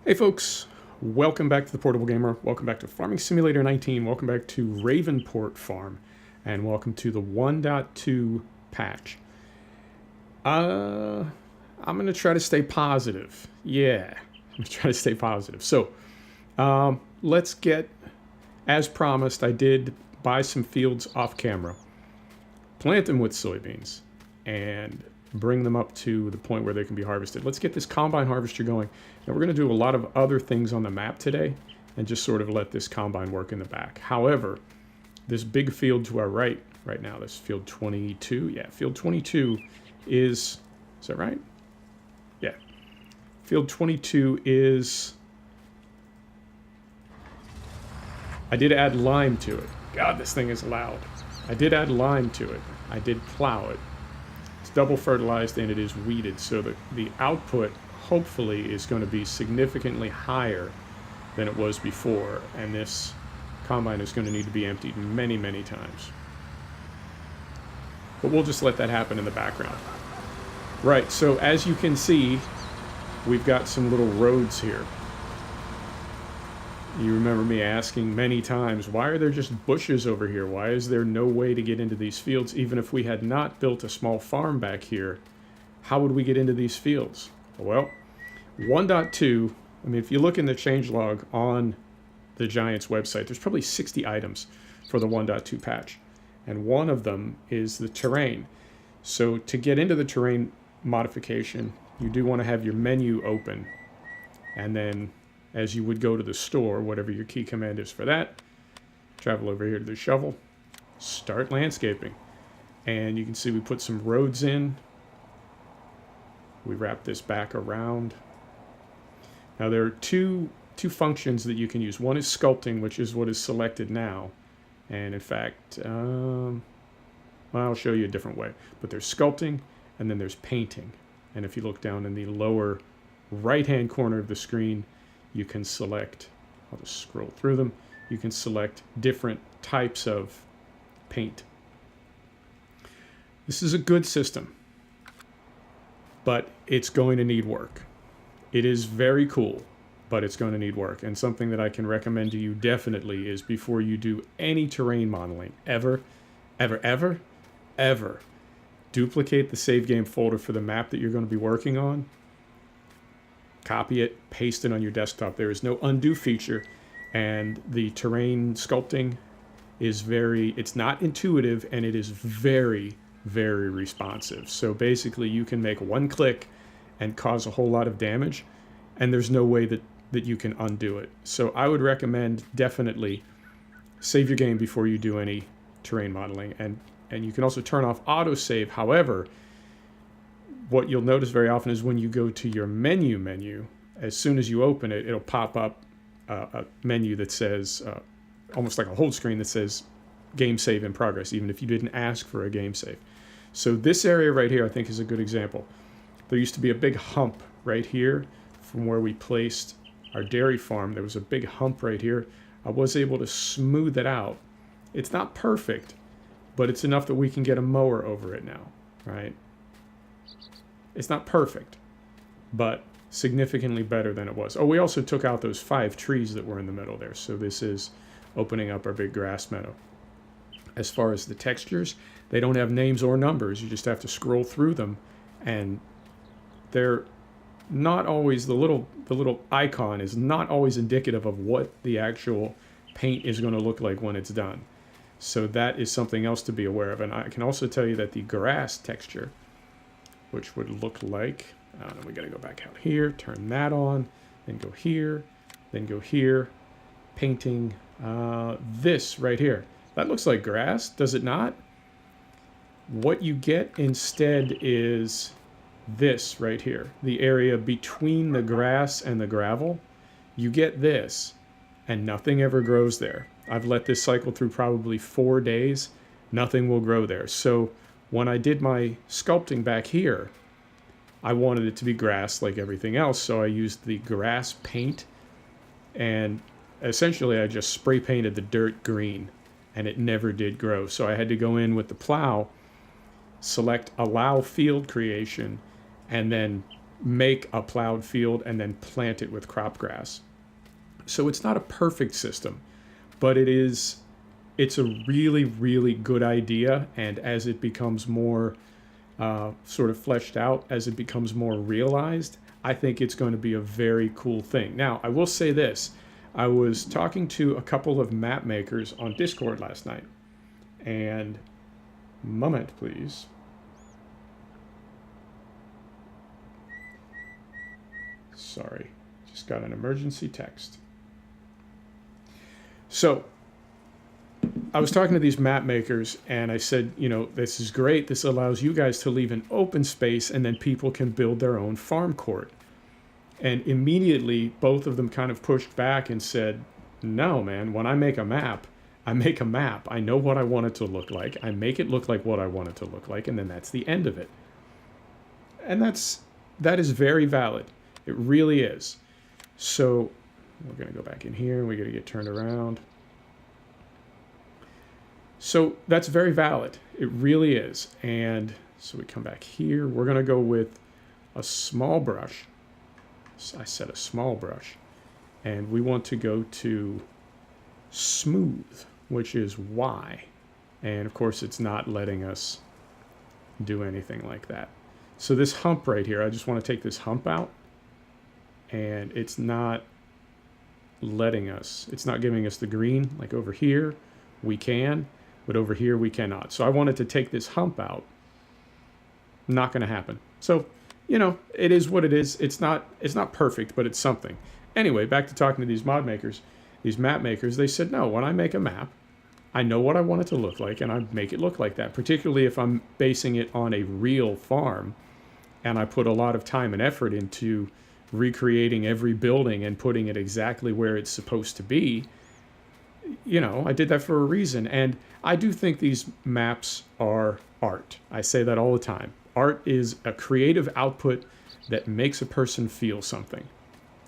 Hey folks, welcome back to the Portable Gamer, welcome back to Farming Simulator 19, welcome back to Ravenport Farm, and welcome to the 1.2 patch. I'm going to try to stay positive. Yeah, I'm going to try to stay positive. So, let's get, as promised, I did buy some fields off camera, plant them with soybeans, and bring them up to the point where they can be harvested. Let's get this combine harvester going. Now we're going to do a lot of other things on the map today and just sort of let this combine work in the back. However, this big field to our right now, this field 22, yeah, field 22 is that right? Yeah. Field 22 is, I did add lime to it. God, this thing is loud. I did add lime to it. I did plow it. Double fertilized and it is weeded, so that the output hopefully is going to be significantly higher than it was before, and this combine is going to need to be emptied many times, but we'll just let that happen in the background. Right, so as you can see, we've got some little roads here. You remember me asking many times, why are there just bushes over here? Why is there no way to get into these fields? Even if we had not built a small farm back here, how would we get into these fields? Well, 1.2, I mean, if you look in the changelog on the Giants website, there's probably 60 items for the 1.2 patch. And one of them is the terrain. So to get into the terrain modification, you do want to have your menu open. And then as you would go to the store, whatever your key command is for that, travel over here to the shovel, start landscaping. And you can see we put some roads in. We wrap this back around. Now there are two functions that you can use. One is sculpting, which is what is selected now. And in fact, well, I'll show you a different way. But there's sculpting, and then there's painting. And if you look down in the lower right-hand corner of the screen, you can select, I'll just scroll through them, you can select different types of paint. This is a good system, but it's going to need work. It is very cool, but it's going to need work. And something that I can recommend to you definitely is before you do any terrain modeling, ever, duplicate the save game folder for the map that you're going to be working on. Copy it, paste it on your desktop. There is no undo feature, and the terrain sculpting is it's not intuitive, and it is very responsive. So basically you can make one click and cause a whole lot of damage, and there's no way that you can undo it. So I would recommend definitely save your game before you do any terrain modeling, and you can also turn off autosave. However, what you'll notice very often is when you go to your menu, as soon as you open it, it'll pop up a menu that says, almost like a hold screen that says game save in progress, even if you didn't ask for a game save. So this area right here, I think, is a good example. There used to be a big hump right here from where we placed our dairy farm. There was a big hump right here. I was able to smooth it out. It's not perfect, but it's enough that we can get a mower over it now, right? It's not perfect, but significantly better than it was. Oh, we also took out those 5 trees that were in the middle there. So this is opening up our big grass meadow. As far as the textures, they don't have names or numbers. You just have to scroll through them, and they're not always, the little icon is not always indicative of what the actual paint is going to look like when it's done. So that is something else to be aware of. And I can also tell you that the grass texture, which would look like, I don't know, we got to go back out here, turn that on, then go here, painting this right here. That looks like grass, does it not? What you get instead is this right here, the area between the grass and the gravel. You get this, and nothing ever grows there. I've let this cycle through probably 4 days. Nothing will grow there. So when I did my sculpting back here, I wanted it to be grass like everything else, so I used the grass paint, and essentially I just spray painted the dirt green, and it never did grow. So I had to go in with the plow, select allow field creation, and then make a plowed field and then plant it with crop grass. So it's not a perfect system, but it's a really, really good idea. And as it becomes more sort of fleshed out, as it becomes more realized, I think it's going to be a very cool thing. Now, I will say this. I was talking to a couple of map makers on Discord last night. And, moment, please. Sorry, just got an emergency text. So, I was talking to these map makers and I said, you know, this is great. This allows you guys to leave an open space and then people can build their own farm court. And immediately both of them kind of pushed back and said, no, man, when I make a map, I make a map. I know what I want it to look like. I make it look like what I want it to look like. And then that's the end of it. And that is very valid. It really is. So we're going to go back in here. We're going to get turned around. So that's very valid. It really is. And so we come back here. We're going to go with a small brush. So I said a small brush. And we want to go to smooth, which is Y. And of course, it's not letting us do anything like that. So this hump right here, I just want to take this hump out. And it's not letting us, it's not giving us the green. Like over here, we can, but over here we cannot. So I wanted to take this hump out. Not going to happen. So, you know, it is what it is. It's not perfect, but it's something. Anyway, back to talking to these mod makers, these map makers, they said, no, when I make a map, I know what I want it to look like, and I make it look like that, particularly if I'm basing it on a real farm, and I put a lot of time and effort into recreating every building and putting it exactly where it's supposed to be. You know, I did that for a reason. And I do think these maps are art. I say that all the time. Art is a creative output that makes a person feel something.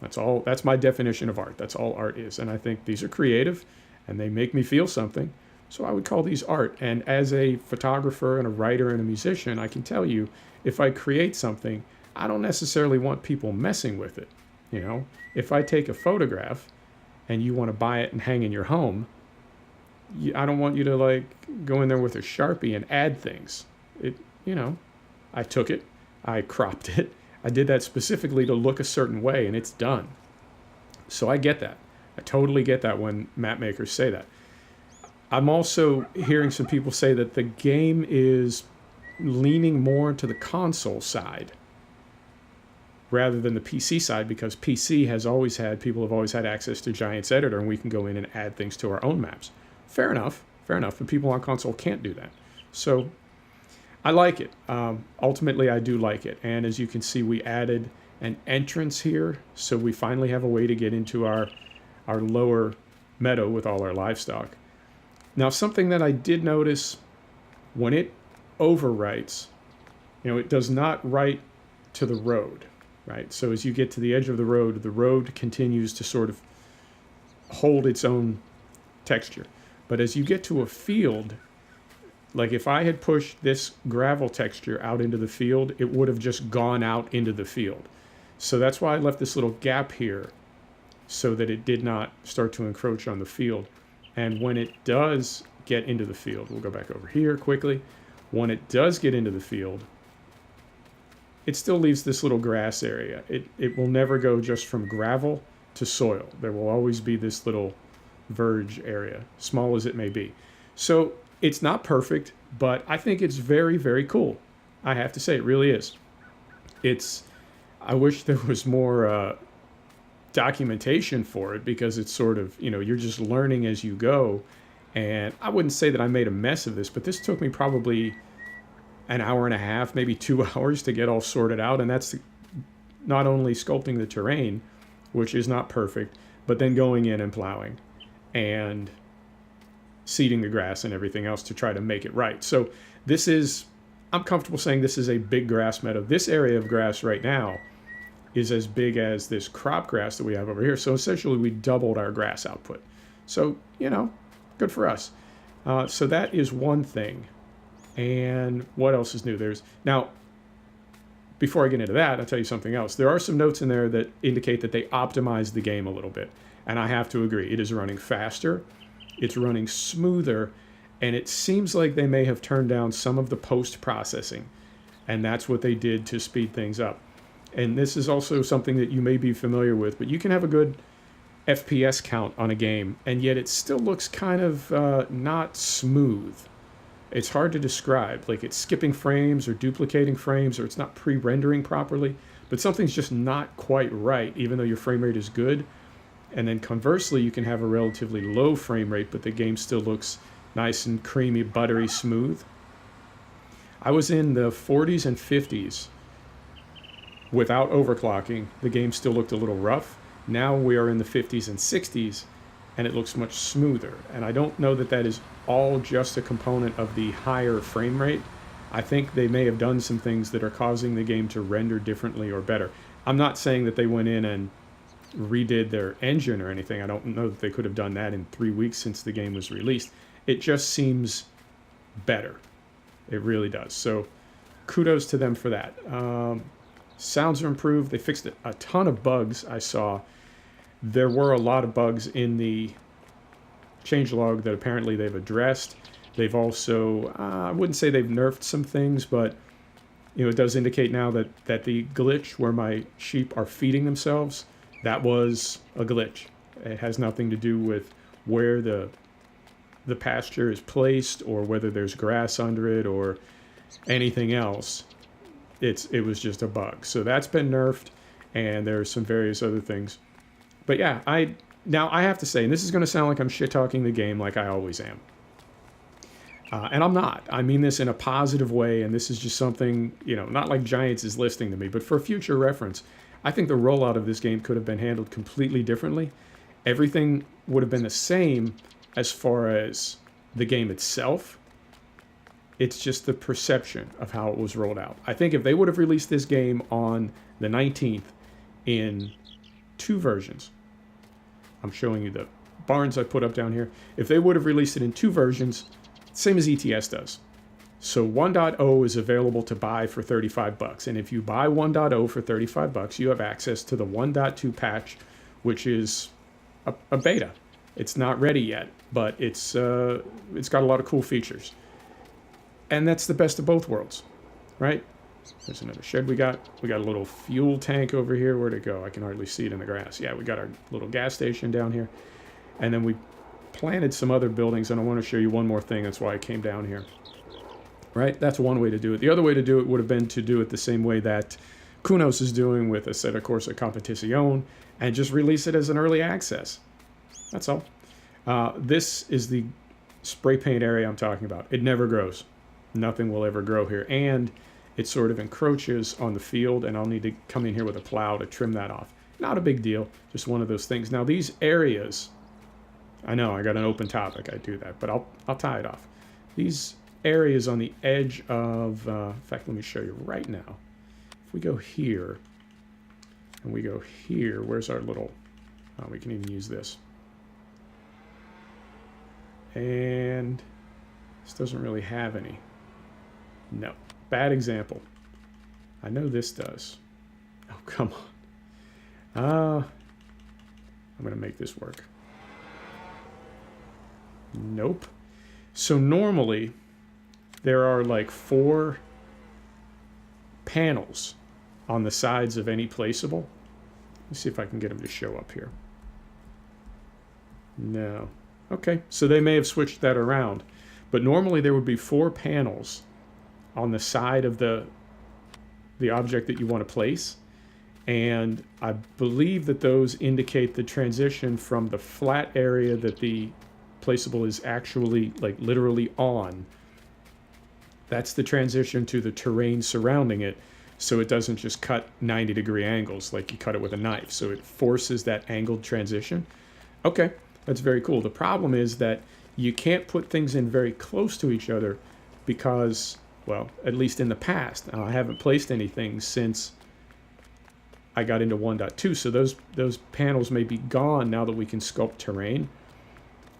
That's all. That's my definition of art. That's all art is. And I think these are creative and they make me feel something. So I would call these art. And as a photographer and a writer and a musician, I can tell you, if I create something, I don't necessarily want people messing with it. You know, if I take a photograph and you want to buy it and hang in your home, I don't want you to like go in there with a Sharpie and add things. You know, I took it, I cropped it. I did that specifically to look a certain way and it's done. So I get that. I totally get that when map makers say that. I'm also hearing some people say that the game is leaning more to the console side rather than the PC side, because PC has always had, people have always had access to Giants Editor and we can go in and add things to our own maps. Fair enough, but people on console can't do that. So I like it. Ultimately, I do like it. And as you can see, we added an entrance here. So we finally have a way to get into our lower meadow with all our livestock. Now, something that I did notice, when it overwrites, you know, it does not write to the road, right? So as you get to the edge of the road continues to sort of hold its own texture. But as you get to a field, like if I had pushed this gravel texture out into the field, it would have just gone out into the field. So that's why I left this little gap here so that it did not start to encroach on the field. And when it does get into the field, we'll go back over here quickly. When it does get into the field, it still leaves this little grass area. It will never go just from gravel to soil. There will always be this little verge area, small as it may be. So it's not perfect, but I think it's very, very cool. I have to say, it really is. I wish there was more documentation for it, because it's sort of, you know, you're just learning as you go. And I wouldn't say that I made a mess of this, but this took me probably an hour and a half, maybe 2 hours to get all sorted out. And that's not only sculpting the terrain, which is not perfect, but then going in and plowing and seeding the grass and everything else to try to make it right. So this is, I'm comfortable saying this is a big grass meadow. This area of grass right now is as big as this crop grass that we have over here. So essentially we doubled our grass output. So, you know, good for us. So that is one thing. And what else is new? Now, before I get into that, I'll tell you something else. There are some notes in there that indicate that they optimized the game a little bit. And I have to agree. It is running faster. It's running smoother. And it seems like they may have turned down some of the post-processing. And that's what they did to speed things up. And this is also something that you may be familiar with. But you can have a good FPS count on a game. And yet it still looks kind of not smooth. It's hard to describe. Like it's skipping frames or duplicating frames, or it's not pre-rendering properly, but something's just not quite right, even though your frame rate is good. And then conversely, you can have a relatively low frame rate, but the game still looks nice and creamy, buttery, smooth. I was in the 40s and 50s without overclocking. The game still looked a little rough. Now we are in the 50s and 60s, and it looks much smoother. And I don't know that that is all just a component of the higher frame rate. I think they may have done some things that are causing the game to render differently or better. I'm not saying that they went in and redid their engine or anything. I don't know that they could have done that in 3 weeks since the game was released. It just seems better. It really does. So kudos to them for that. Sounds are improved. They fixed a ton of bugs I saw. There were a lot of bugs in the changelog that apparently they've addressed. They've also, I wouldn't say they've nerfed some things, but it does indicate now that the glitch where my sheep are feeding themselves, that was a glitch. It has nothing to do with where the pasture is placed or whether there's grass under it or anything else. It was just a bug. So that's been nerfed, and there's some various other things. But yeah, now I have to say, and this is going to sound like I'm shit-talking the game like I always am. And I'm not. I mean this in a positive way, and this is just something, not like Giants is listening to me, but for future reference, I think the rollout of this game could have been handled completely differently. Everything would have been the same as far as the game itself. It's just the perception of how it was rolled out. I think if they would have released this game on the 19th in 2 versions, I'm showing you the barns I put up down here. If they would have released it in 2 versions, same as ETS does. So 1.0 is available to buy for $35. And if you buy 1.0 for $35, you have access to the 1.2 patch, which is a beta. It's not ready yet, but it's got a lot of cool features. And that's the best of both worlds, right? There's another shed we got. We got a little fuel tank over here. Where'd it go? I can hardly see it in the grass. Yeah, we got our little gas station down here. And then we planted some other buildings, and I want to show you one more thing. That's why I came down here. Right? That's one way to do it. The other way to do it would have been to do it the same way that Kunos is doing with Assetto Corsa Competizione, and just release it as an early access. That's all. This is the spray paint area I'm talking about. It never grows. Nothing will ever grow here. And it sort of encroaches on the field, and I'll need to come in here with a plow to trim that off. Not a big deal. Just one of those things. Now, these areas, I know I got an open topic. I do that, but I'll tie it off. These areas on the edge of, in fact, let me show you right now. If we go here, and we go here, where's our little, we can even use this. And this doesn't really have any. No, bad example. I know this does. Oh, come on. I'm going to make this work. Nope. So normally, there are like 4 panels on the sides of any placeable. Let's see if I can get them to show up here. No. Okay, so they may have switched that around. But normally there would be 4 panels on the side of the object that you want to place. And I believe that those indicate the transition from the flat area that the placeable is actually, like, literally on. That's the transition to the terrain surrounding it, so it doesn't just cut 90-degree angles like you cut it with a knife. So it forces that angled transition. Okay, that's very cool. The problem is that you can't put things in very close to each other because, well, at least in the past, I haven't placed anything since I got into 1.2, so those panels may be gone now that we can sculpt terrain.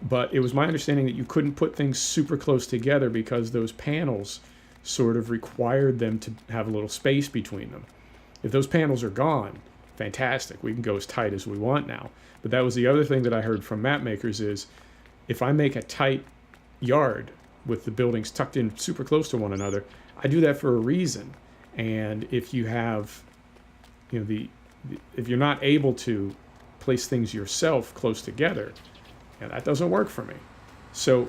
But it was my understanding that you couldn't put things super close together because those panels sort of required them to have a little space between them. If those panels are gone, fantastic. We can go as tight as we want now. But that was the other thing that I heard from map makers is, if I make a tight yard with the buildings tucked in super close to one another, I do that for a reason. And if you have, you know, if you're not able to place things yourself close together, and that doesn't work for me. So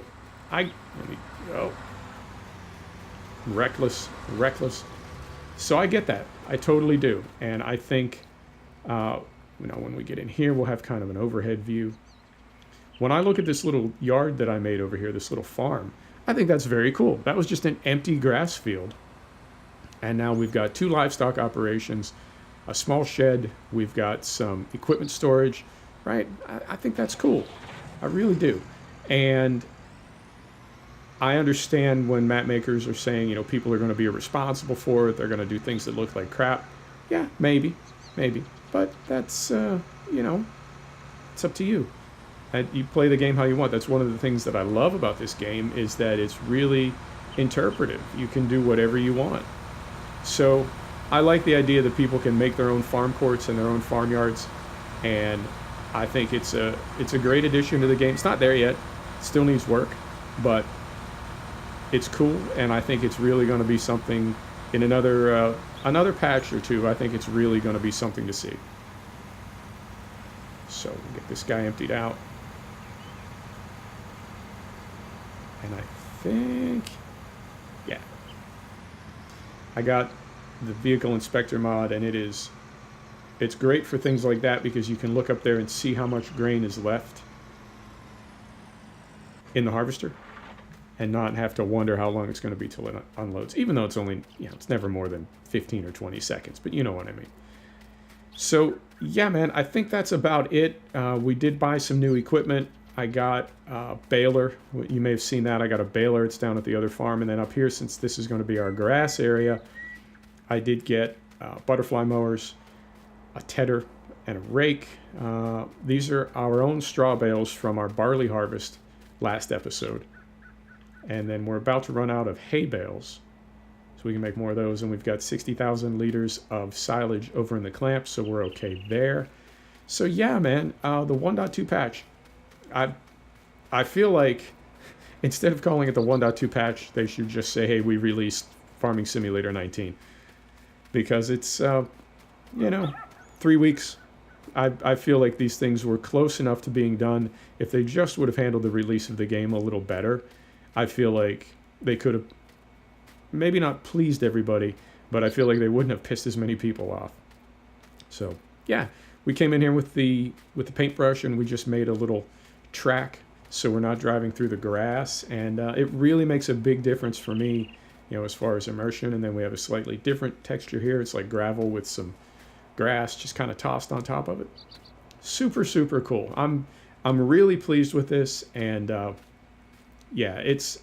let me go. Reckless. So I get that. I totally do. And I think, when we get in here, we'll have kind of an overhead view. When I look at this little yard that I made over here, this little farm, I think that's very cool. That was just an empty grass field. And now we've got 2 livestock operations, a small shed, we've got some equipment storage, right? I think that's cool. I really do. And I understand when map makers are saying, you know, people are going to be irresponsible for it. They're going to do things that look like crap. Yeah, maybe. But that's, it's up to you. And you play the game how you want. That's one of the things that I love about this game, is that it's really interpretive. You can do whatever you want. So I like the idea that people can make their own farm courts and their own farmyards, and I think it's a great addition to the game. It's not there yet. It still needs work, but it's cool, and I think it's really going to be something in another patch or two. I think it's really going to be something to see. So we'll get this guy emptied out. And I think, yeah, I got the vehicle inspector mod, and it's great for things like that, because you can look up there and see how much grain is left in the harvester and not have to wonder how long it's going to be till it unloads, even though it's only, it's never more than 15 or 20 seconds, but you know what I mean. So yeah, man, I think that's about it. We did buy some new equipment. I got a baler. You may have seen that. I got a baler. It's down at the other farm. And then up here, since this is going to be our grass area, I did get butterfly mowers, a tedder, and a rake. These are our own straw bales from our barley harvest last episode. And then we're about to run out of hay bales, so we can make more of those. And we've got 60,000 liters of silage over in the clamp, so we're okay there. So yeah, man, the 1.2 patch, I feel like instead of calling it the 1.2 patch, they should just say, hey, we released Farming Simulator 19. Because it's, 3 weeks. I feel like these things were close enough to being done. If they just would have handled the release of the game a little better, I feel like they could have maybe not pleased everybody, but I feel like they wouldn't have pissed as many people off. So yeah, we came in here with the paintbrush, and we just made a little track so we're not driving through the grass, and it really makes a big difference for me, as far as immersion. And then we have a slightly different texture here. It's like gravel with some grass just kind of tossed on top of it. Super, super cool. I'm really pleased with this, and yeah, it's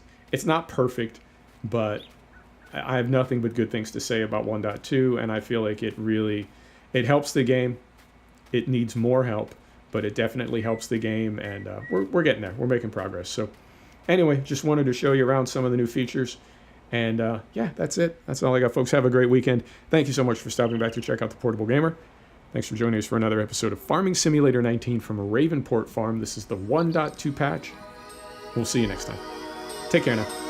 not perfect, but I have nothing but good things to say about 1.2, and I feel like it helps the game. It needs more help, but it definitely helps the game, and we're getting there. We're making progress. So anyway, just wanted to show you around some of the new features, and yeah, that's it. That's all I got, folks. Have a great weekend. Thank you so much for stopping back to check out the Portable Gamer. Thanks for joining us for another episode of Farming Simulator 19 from a Ravenport farm. This is the 1.2 patch. We'll see you next time. Take care now.